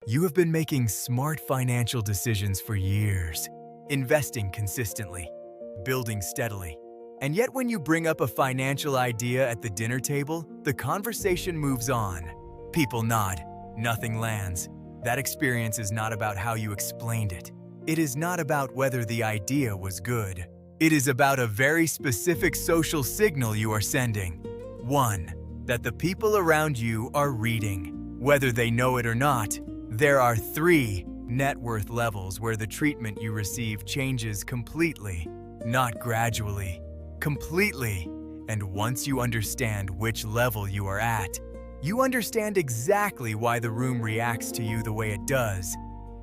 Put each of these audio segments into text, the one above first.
You have been making smart financial decisions for years, investing consistently, building steadily. And yet when you bring up a financial idea at the dinner table, the conversation moves on. People nod, nothing lands. That experience is not about how you explained it. It is not about whether the idea was good. It is about a very specific social signal you are sending. One, that the people around you are reading. Whether they know it or not, there are 3 net worth levels where the treatment you receive changes completely, not gradually, completely. And once you understand which level you are at, you understand exactly why the room reacts to you the way it does,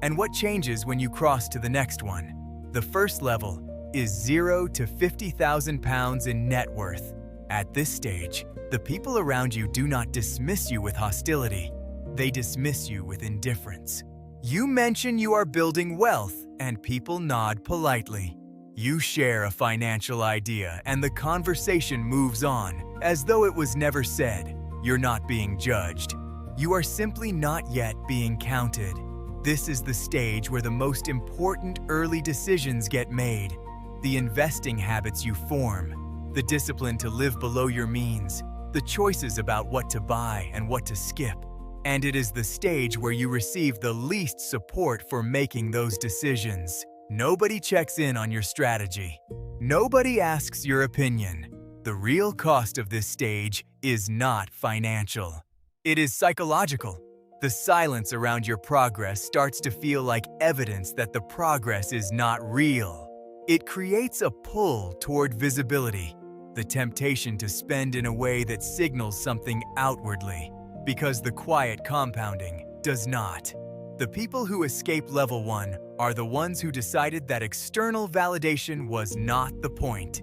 and what changes when you cross to the next one. The first level is 0 to £50,000 in net worth. At this stage, the people around you do not dismiss you with hostility. They dismiss you with indifference. You mention you are building wealth, and people nod politely. You share a financial idea, and the conversation moves on as though it was never said. You're not being judged. You are simply not yet being counted. This is the stage where the most important early decisions get made. The investing habits you form, the discipline to live below your means, the choices about what to buy and what to skip. And it is the stage where you receive the least support for making those decisions. Nobody checks in on your strategy. Nobody asks your opinion. The real cost of this stage is not financial. It is psychological. The silence around your progress starts to feel like evidence that the progress is not real. It creates a pull toward visibility, the temptation to spend in a way that signals something outwardly, because the quiet compounding does not. The people who escape level 1 are the ones who decided that external validation was not the point.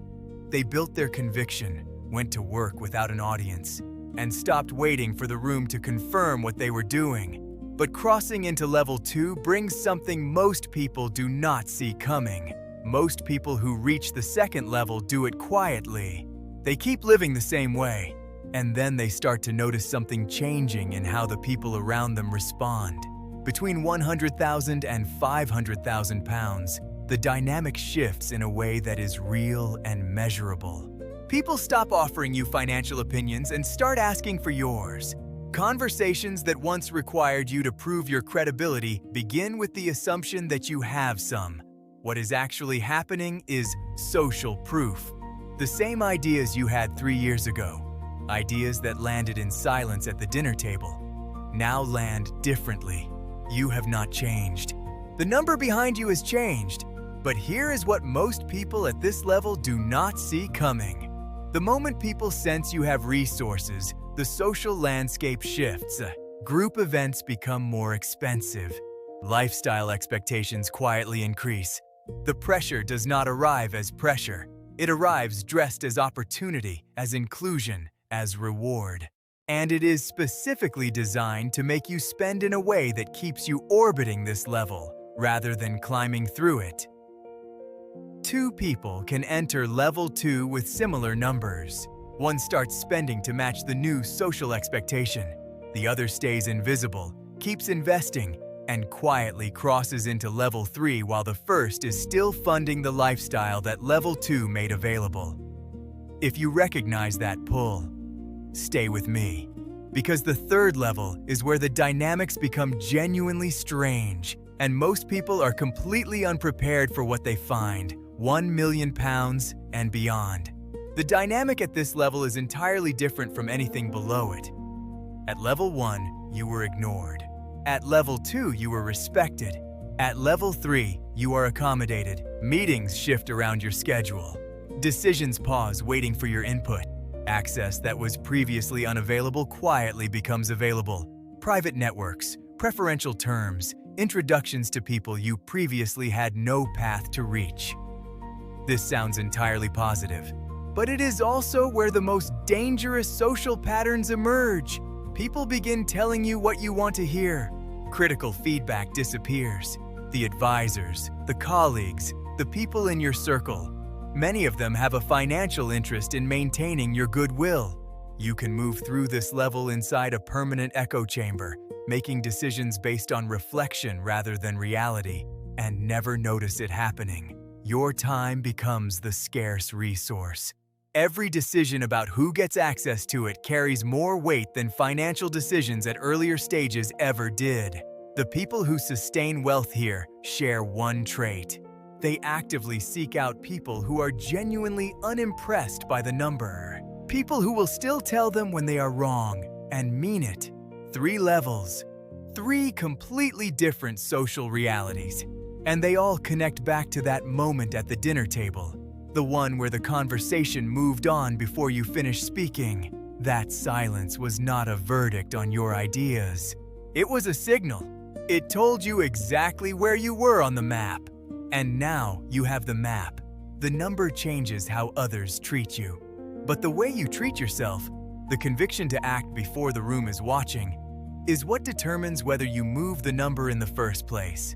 They built their conviction, went to work without an audience, and stopped waiting for the room to confirm what they were doing. But crossing into level 2 brings something most people do not see coming. Most people who reach the second level do it quietly. They keep living the same way, and then they start to notice something changing in how the people around them respond. Between £100,000 and £500,000, the dynamic shifts in a way that is real and measurable. People stop offering you financial opinions and start asking for yours. Conversations that once required you to prove your credibility begin with the assumption that you have some. What is actually happening is social proof. The same ideas you had 3 years ago, ideas that landed in silence at the dinner table, now land differently. You have not changed. The number behind you has changed. But here is what most people at this level do not see coming. The moment people sense you have resources, the social landscape shifts. Group events become more expensive. Lifestyle expectations quietly increase. The pressure does not arrive as pressure. It arrives dressed as opportunity, as inclusion, as reward. And it is specifically designed to make you spend in a way that keeps you orbiting this level, rather than climbing through it. 2 people can enter level 2 with similar numbers. One starts spending to match the new social expectation. The other stays invisible, keeps investing, and quietly crosses into level 3 while the first is still funding the lifestyle that level 2 made available. If you recognize that pull, stay with me. Because the third level is where the dynamics become genuinely strange, and most people are completely unprepared for what they find. £1 million and beyond. The dynamic at this level is entirely different from anything below it. At level 1, you were ignored. At level 2, you were respected. At level 3, you are accommodated. Meetings shift around your schedule. Decisions pause, waiting for your input. Access that was previously unavailable quietly becomes available. Private networks, preferential terms, introductions to people you previously had no path to reach. This sounds entirely positive, but it is also where the most dangerous social patterns emerge. People begin telling you what you want to hear. Critical feedback disappears. The advisors, the colleagues, the people in your circle, many of them have a financial interest in maintaining your goodwill. You can move through this level inside a permanent echo chamber, making decisions based on reflection rather than reality, and never notice it happening. Your time becomes the scarce resource. Every decision about who gets access to it carries more weight than financial decisions at earlier stages ever did. The people who sustain wealth here share one trait. They actively seek out people who are genuinely unimpressed by the number. People who will still tell them when they are wrong and mean it. 3 levels. 3 completely different social realities. And they all connect back to that moment at the dinner table. The one where the conversation moved on before you finished speaking. That silence was not a verdict on your ideas. It was a signal. It told you exactly where you were on the map. And now you have the map. The number changes how others treat you. But the way you treat yourself, the conviction to act before the room is watching, is what determines whether you move the number in the first place.